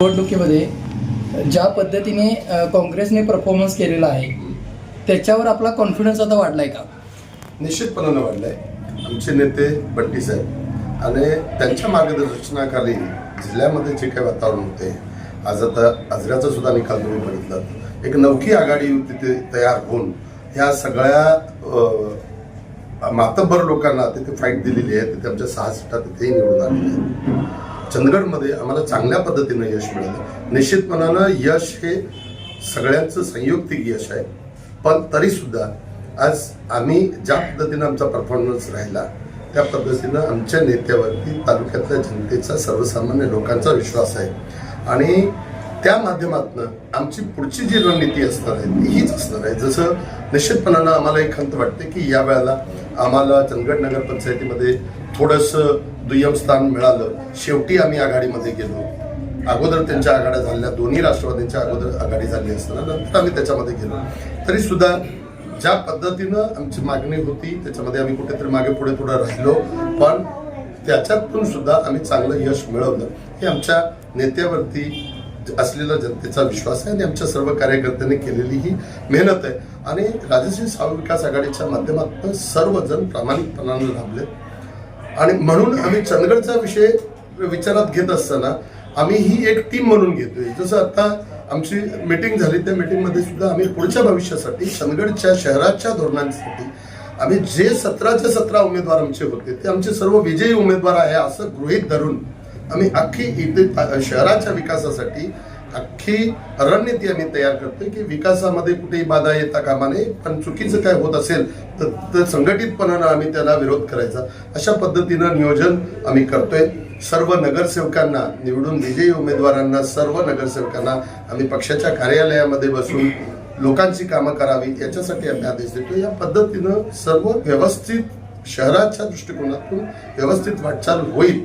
निवडणुकीमध्ये ज्या पद्धतीने काँग्रेसने परफॉर्मन्स केलेला आहे त्याच्यावर आपला कॉन्फिडन्स आता वाढलाय का? निश्चितपणानं वाढलाय. आमचे नेते बंटी साहेब आणि त्यांच्या मार्गदर्शनाखाली जिल्ह्यामध्ये जे काही वातावरण होते, आज आता आजऱ्याचा सुद्धा निकाल तुम्ही बघितलं, एक नवखी आघाडी तिथे तयार होऊन ह्या सगळ्या मातब्बर लोकांना तिथे फाईट दिलेली आहे. तिथे आमच्या 6 सीटा तिथेही निवडून आलेल्या आहेत. चंदगडमध्ये आम्हाला चांगल्या पद्धतीनं यश मिळालं. निश्चितपणानं यश हे सगळ्यांचं संयुक्तिक यश आहे, पण तरीसुद्धा आज आम्ही ज्या पद्धतीनं आमचा परफॉर्मन्स राहिला त्या पद्धतीनं आमच्या नेत्यावरती तालुक्यातल्या जनतेचा, सर्वसामान्य लोकांचा विश्वास आहे आणि त्या माध्यमातून आमची पुढची जी रणनीती असणार आहे ती हीच असणार आहे. जसं निश्चितपणानं आम्हाला एक खंत वाटते की या वेळेला आम्हाला चंदगड नगर पंचायतीमध्ये थोडंसं दुय्यम स्थान मिळालं. शेवटी आम्ही आघाडीमध्ये गेलो. अगोदर त्यांच्या आघाड्या झाल्या, दोन्ही राष्ट्रवादींच्या अगोदर आघाडी झाली असताना नंतर आम्ही त्याच्यामध्ये गेलो. तरी सुद्धा ज्या पद्धतीनं आमची मागणी होती त्याच्यामध्ये आम्ही कुठेतरी मागे पुढे थोडं राहिलो, पण त्याच्यातून सुद्धा आम्ही चांगलं यश मिळवलं. हे आमच्या नेत्यावरती असलेला जनतेचा विश्वास आहे आणि आमच्या सर्व कार्यकर्त्यांनी केलेली ही मेहनत आहे. आणि राजश्री साव विकास आघाडीच्या माध्यमातून सर्वजण प्रामाणिकपणाने राबले आणि म्हणून आम्ही चंदगडचा विषय विचारात घेत असताना आम्ही ही एक टीम म्हणून घेतोय. जसं आता आमची मीटिंग झाली त्या मीटिंगमध्ये सुद्धा आम्ही पुढच्या भविष्यासाठी चंदगडच्या शहराच्या धोरणांसाठी आम्ही जे 17च्या 17 उमेदवार आमचे होते ते आमचे सर्व विजयी उमेदवार आहे असं गृहीत धरून आम्ही अख्खी इथे शहराच्या विकासासाठी अख्खी रणनीती आम्ही तयार करतोय की विकासामध्ये कुठेही बाधा येता कामा नये, पण चुकीचं काय होत असेल तर संघटितपणानं आम्ही त्याला विरोध करायचा, अशा पद्धतीनं नियोजन आम्ही करतोय. सर्व नगरसेवकांना, निवडून विजयी उमेदवारांना, सर्व नगरसेवकांना आम्ही पक्षाच्या कार्यालयामध्ये बसून लोकांची कामं करावी याच्यासाठी आम्ही आदेश देतो. या पद्धतीनं सर्व व्यवस्थित शहराच्या दृष्टिकोनातून व्यवस्थित वाटचाल होईल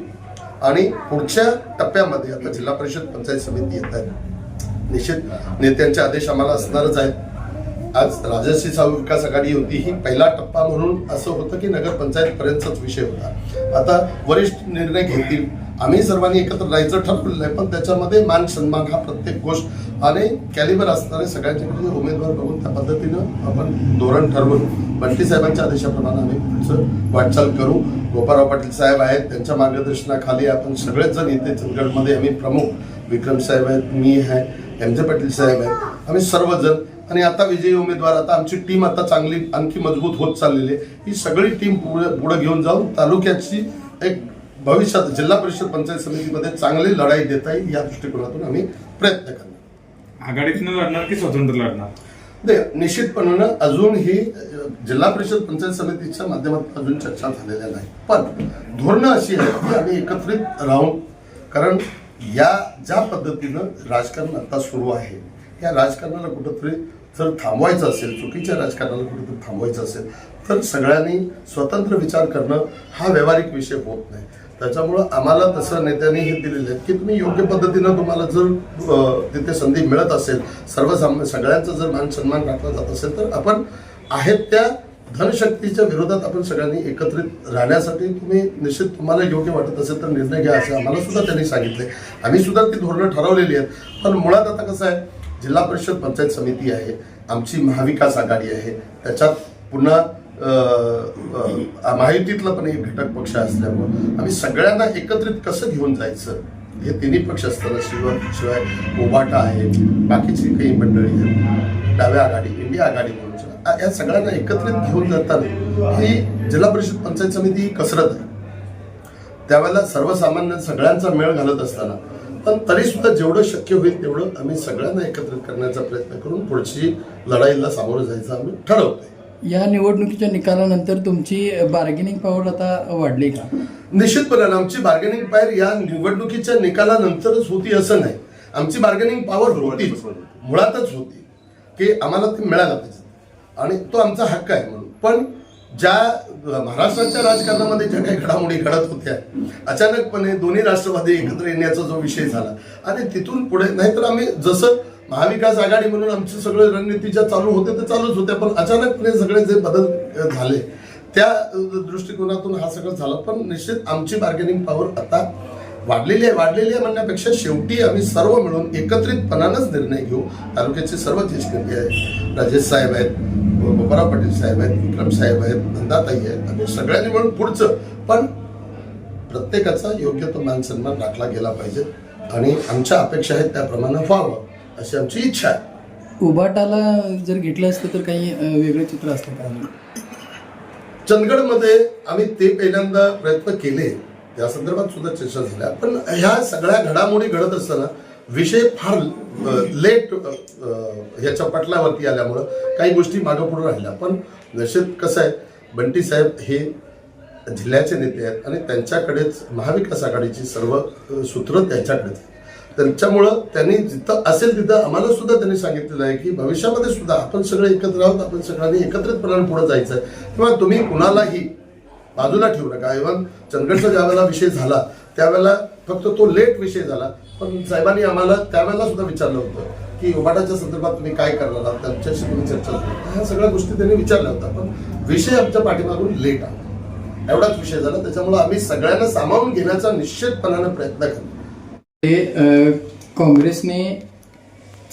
आणि पुढच्या टप्प्यामध्ये आता जिल्हा परिषद पंचायत समिती येत आहे. निश्चित नेत्यांचे आदेश आम्हाला असणारच आहेत. आज राजश्री साव विकास आघाडी होती, ही पहिला टप्पा म्हणून असं होतं की नगरपंचायत पर्यंतचाच विषय होता. आता वरिष्ठ निर्णय घेतील, आम्ही सर्वांनी एकत्र राहायचं ठरवलेलं आहे, पण त्याच्यामध्ये मान सन्मान हा प्रत्येक गोष्ट आणि कॅलिबर असणारे सगळ्यांच्याकडे उमेदवार बघून त्या पद्धतीनं आपण धोरण ठरवून बंटी साहेबांच्या आदेशाप्रमाणे आम्ही पुढचं वाटचाल करू. गोपाळराव पाटील साहेब आहेत, त्यांच्या मार्गदर्शनाखाली आपण सगळेच जण इथे चंदगडमध्ये आम्ही प्रमुख विक्रम साहेब आहेत, मी आहे, एम जे पाटील साहेब आहेत, आम्ही सर्वजण आणि आता विजयी उमेदवार, आता आमची टीम आता चांगली आणखी मजबूत होत चाललेली आहे. ही सगळी टीम पुढे घेऊन जाऊन तालुक्याची एक भविष्यात जिल्हा परिषद पंचायत समितीमध्ये चांगली लढाई देता येईल या दृष्टिकोनातून आम्ही प्रयत्न करणार. आघाडीतून लढणार की स्वतंत्र लढणार? निश्चितपणानं अजून ही जिल्हा परिषद पंचायत समितीच्या माध्यमातून अजून चर्चा झालेल्या नाही, पण धोरणं अशी आहेत की आम्ही एकत्रित राहून, कारण या ज्या पद्धतीनं राजकारण आता सुरू आहे या राजकारणाला कुठंतरी जर थांबवायचं असेल, चुकीच्या राजकारणाला कुठेतरी थांबवायचं असेल तर सगळ्यांनी स्वतंत्र विचार करणं हा व्यावहारिक विषय होत नाही. त्याच्यामुळं आम्हाला तसं नेत्यांनी हे दिलेलं आहे की तुम्ही योग्य पद्धतीनं तुम्हाला जर तिथे संधी मिळत असेल, सगळ्यांचा जर मान सन्मान राखला जात असेल तर आपण आहेत त्या धनशक्तीच्या विरोधात आपण सगळ्यांनी एकत्रित राहण्यासाठी तुम्ही निश्चित तुम्हाला योग्य वाटत असेल तर निर्णय घ्या असं आम्हाला सुद्धा त्यांनी सांगितले. आम्ही सुद्धा ती धोरणं ठरवलेली आहेत. पण मुळात आता कसं आहे, जिल्हा परिषद पंचायत समिती आहे, आमची महाविकास आघाडी आहे, त्याच्यात पुन्हा महायुतीतला पण एक घटक पक्ष असल्यामुळं आम्ही सगळ्यांना एकत्रित कसं घेऊन जायचं हे तिन्ही पक्ष असताना शिवाय उभाटा आहे, बाकीची काही मंडळी आहेत, डाव्या आघाडी, इंडिया आघाडी म्हणून या सगळ्यांना एकत्रित घेऊन जाताना ही जिल्हा परिषद पंचायत समिती ही कसरत आहे. त्यावेळेला सर्वसामान्य सगळ्यांचा मेळ घालत असताना पण तरी सुद्धा जेवढं शक्य होईल तेवढं आम्ही सगळ्यांना एकत्रित करण्याचा प्रयत्न करून पुढची लढाईला सामोरं जायचं आम्ही ठरवतोय. या निवडणुकीच्या निकालानंतर तुमची बार्गेनिंग पॉवर आता वाढली का? निश्चितपणे आमची बार्गेनिंग पॉवर या निवडणुकीच्या निकालानंतरच होती असं नाही, आमची बार्गेनिंग पॉवर होती, मुळातच होती की आम्हाला ते मिळालं पाहिजे आणि तो आमचा हक्क आहे म्हणून. पण ज्या महाराष्ट्राच्या राजकारणामध्ये ज्या काही घडामोडी घडत होत्या, अचानकपणे दोन्ही राष्ट्रवादी एकत्र येण्याचा जो विषय झाला आणि तिथून पुढे, नाहीतर आम्ही जसं महाविकास आघाडी म्हणून आमचे सगळे रणनीती ज्या चालू होते ते चालूच होत्या, पण अचानकपणे सगळे जे बदल झाले त्या दृष्टिकोनातून हा सगळं झालं. पण निश्चित आमची बार्गेनिंग पॉवर आता वाढलेली आहे म्हणण्यापेक्षा शेवटी आम्ही सर्व मिळून एकत्रितपणानंच निर्णय घेऊ. तालुक्याचे सर्व ज्येष्ठ नेते आहेत, राजेश साहेब आहेत, गोपाराव पाटील साहेब आहेत, विक्रम साहेब आहेत, नंदाताई आहेत, आम्ही सगळ्यांनी मिळून पुढचं, पण प्रत्येकाचा योग्य तो मान सन्मान राखला गेला पाहिजे आणि आमच्या अपेक्षा आहेत त्याप्रमाणे व्हावं अशी आमची इच्छा आहे. उभाटाला जर घेतलं असतं तर काही वेगळं चित्र असतं का? चंदगडमध्ये आम्ही ते पहिल्यांदा प्रयत्न केले, त्या संदर्भात सुद्धा चर्चा झाल्या, पण ह्या सगळ्या घडामोडी घडत असताना विषय फार लेट ह्याच्या पटलावरती आल्यामुळं काही गोष्टी मागं पुढे राहिल्या. पण निश्चित कसं आहे, बंटी साहेब हे जिल्ह्याचे नेते आहेत आणि त्यांच्याकडेच महाविकास आघाडीची सर्व सूत्र त्यांच्याकडेच. त्यांच्यामुळं त्यांनी जिथं असेल तिथं आम्हाला सुद्धा त्यांनी सांगितलेलं आहे की भविष्यामध्ये सुद्धा आपण सगळे एकत्र आहोत, आपण सगळ्यांनी एकत्रितपणाने पुढे जायचं आहे किंवा तुम्ही कुणालाही बाजूला ठेवू नका. इव्हन चंदगडचा ज्यावेळेला विषय झाला त्यावेळेला फक्त तो लेट विषय झाला, पण साहेबांनी आम्हाला त्यावेळेला सुद्धा विचारलं होतं की उभाटाच्या संदर्भात तुम्ही काय करणार आहात, त्यांच्याशी तुम्ही चर्चा झाली, ह्या सगळ्या गोष्टी त्यांनी विचारल्या होत्या, पण विषय आमच्या पाठीमागून लेट आला, एवढाच विषय झाला. त्याच्यामुळे आम्ही सगळ्यांना सामावून घेण्याचा निश्चितपणाने प्रयत्न करतो. काँग्रेसने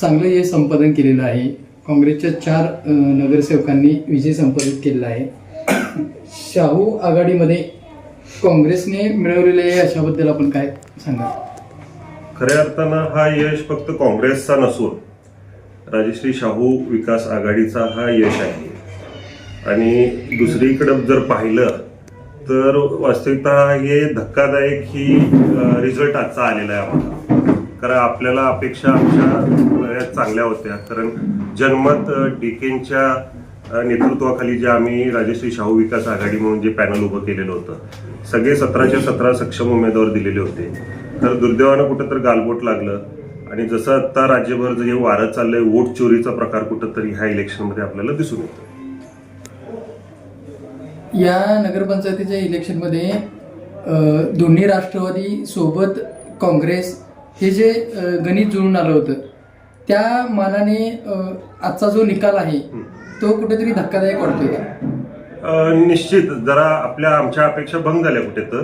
चांगलं हे संपादन केलेलं आहे. काँग्रेसच्या 4 नगरसेवकांनी विजय संपादित केलेला आहे. शाहू आघाडीमध्ये काँग्रेसने मिळवलेले यशाबद्दल आपण काय सांगा? खऱ्या अर्थानं हा यश फक्त काँग्रेसचा नसून राजश्री शाहू विकास आघाडीचा हा यश आहे. आणि दुसरीकडे जर पाहिलं तर वास्तविकतः हे धक्कादायक ही रिझल्ट आजचा आलेला आहे आम्हाला. कारण आपल्याला अपेक्षा आमच्या बऱ्याच चांगल्या होत्या, कारण जनमत डीकेंच्या नेतृत्वाखाली जे आम्ही राजश्री शाहू विकास आघाडी म्हणून जे पॅनल उभं केलेलं होतं, सगळे 17च्या 17 सक्षम उमेदवार दिलेले होते. तर दुर्दैवानं कुठं तर गालबोट लागलं आणि जसं आता राज्यभर जे वारं चाललंय वोट चोरीचा प्रकार कुठं तरी ह्या इलेक्शनमध्ये आपल्याला दिसून येतो. या नगरपंचायतीच्या इलेक्शनमध्ये दोन्ही राष्ट्रवादी सोबत काँग्रेस हे जे गणित जुळून आलं होतं, त्या मानाने आजचा जो निकाल आहे तो कुठेतरी धक्कादायक वाटतोय का? निश्चित जरा आमच्या अपेक्षा भंग झाल्या कुठे तर.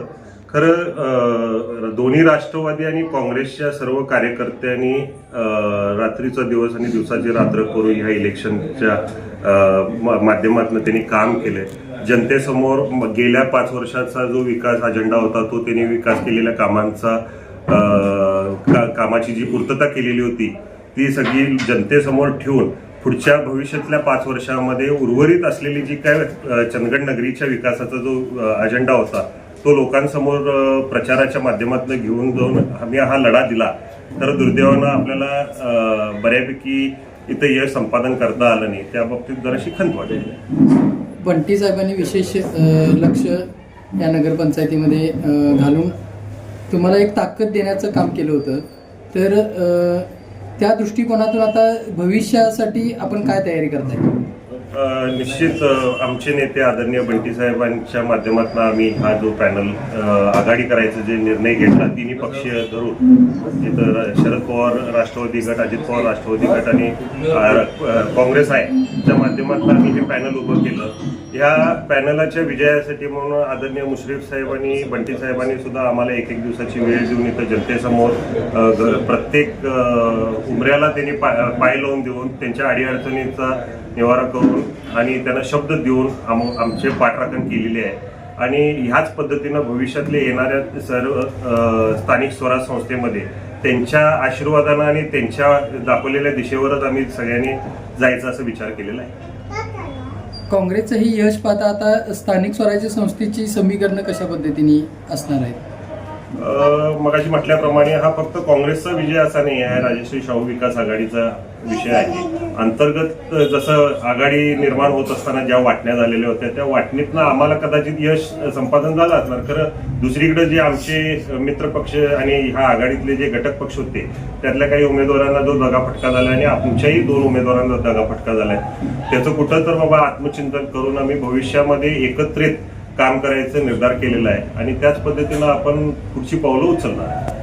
खरं दोन्ही राष्ट्रवादी आणि काँग्रेसच्या सर्व कार्यकर्त्यांनी रात्रीचा दिवस आणि दिवसाची रात्र करून ह्या इलेक्शनच्या माध्यमातून त्यांनी काम केलंय. जनतेसमोर गेल्या 5 वर्षाचा जो विकास अजेंडा होता तो त्यांनी विकास केलेल्या कामाची जी पूर्तता केलेली होती ती सगळी जनतेसमोर ठेवून पुढच्या भविष्यातल्या 5 वर्षामध्ये उर्वरित असलेली जी काय चंदगड नगरीच्या विकासाचा जो अजेंडा होता तो लोकांसमोर प्रचाराच्या माध्यमातून घेऊन जाऊन आम्ही हा लढा दिला. तर दुर्दैवानं आपल्याला बऱ्यापैकी इथं यश संपादन करता आलं नाही, त्या बाबतीत जराशी खंत वाटेल. बंटी साहेबांनी विशेष लक्ष या नगरपंचायतीमध्ये घालून तुम्हाला एक ताकद देण्याचं काम केलं होतं. तर त्या दृष्टिकोनातून आता भविष्यासाठी आपण काय तयारी करताय? निश्चित आमचे नेते आदरणीय बंटी साहेबांच्या माध्यमातून आम्ही हा जो पॅनल आघाडी करायचा जे निर्णय घेतला तिन्ही पक्षीय धरून, जिथं शरद पवार राष्ट्रवादी गट, अजित पवार राष्ट्रवादी गट आणि काँग्रेस आहे त्या माध्यमातून आम्ही हे पॅनल उभं केलं. या पॅनलाच्या विजयासाठी म्हणून आदरणीय मुश्रीफ साहेब आणि बंटी साहेबांनी सुद्धा आम्हाला 1-1 दिवसाची वेळ देऊन इथं जनतेसमोर प्रत्येक उमऱ्याला त्यांनी पाय लावून देऊन त्यांच्या अडीअडचणीचा निवारा करून आणि त्यांना शब्द देऊन आमचे पाठराखण केलेले आहे. आणि ह्याच पद्धतीनं भविष्यातले येणाऱ्या सर्व स्थानिक स्वराज संस्थेमध्ये त्यांच्या आशीर्वादानं आणि त्यांच्या दाखवलेल्या दिशेवरच आम्ही सगळ्यांनी जायचा असं विचार केलेला आहे. काँग्रेसचं ही यश पाहता आता स्थानिक स्वराज्य संस्थेची समीकरणं कशा पद्धतीने असणार आहेत? मगाशी म्हटल्याप्रमाणे हा फक्त काँग्रेसचा विजय असा नाही आहे, राजश्री शाहू विकास आघाडीचा विषय आहे. अंतर्गत जसं आघाडी निर्माण होत असताना ज्या वाटण्या झालेल्या होत्या त्या वाटणीतनं आम्हाला कदाचित यश संपादन झालं असणार. खरं दुसरीकडे जे आमचे मित्रपक्ष आणि ह्या आघाडीतले जे घटक पक्ष होते त्यातल्या काही उमेदवारांना जो दगाफटका झाला आणि आमच्याही 2 उमेदवारांना दगाफटका झालाय, त्याचं कुठं तर बाबा आत्मचिंतन करून आम्ही भविष्यामध्ये एकत्रित काम करायचं निर्धार केलेला आहे आणि त्याच पद्धतीनं आपण पुढची पावलं उचलणार आहे.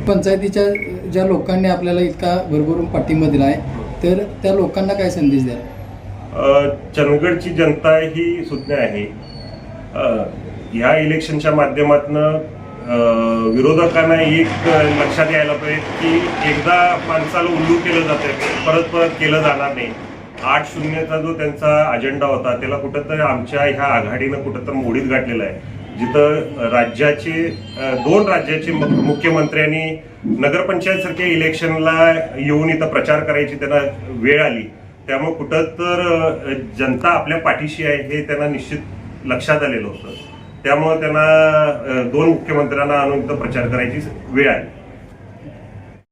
पंचायतीच्या ज्या लोकांनी आपल्याला इतका भरभरून पाठिंबा दिला आहे तर त्या लोकांना काय संदेश द्याल? चंदगडची जनता ही सुज्ञ आहे. ह्या इलेक्शनच्या माध्यमातून विरोधकांना एक लक्षात यायला पाहिजे की एकदा माणसाला उल्लू केलं जातं परत परत केलं जाणार नाही. 8-0चा जो त्यांचा अजेंडा होता त्याला कुठंतरी आमच्या ह्या आघाडीनं कुठंतरी मोडीत गाठलेला आहे. जिथं राज्याचे 2 राज्याचे मुख्यमंत्र्यांनी नगरपंचायत सारख्या इलेक्शनला येऊन इथं प्रचार करायची त्यांना वेळ आली. त्यामुळे कुठं तर जनता आपल्या पाठीशी आहे हे त्यांना निश्चित लक्षात आलेलं होतं. त्यामुळे त्यांना 2 मुख्यमंत्र्यांना आणून इथं प्रचार करायची वेळ आली.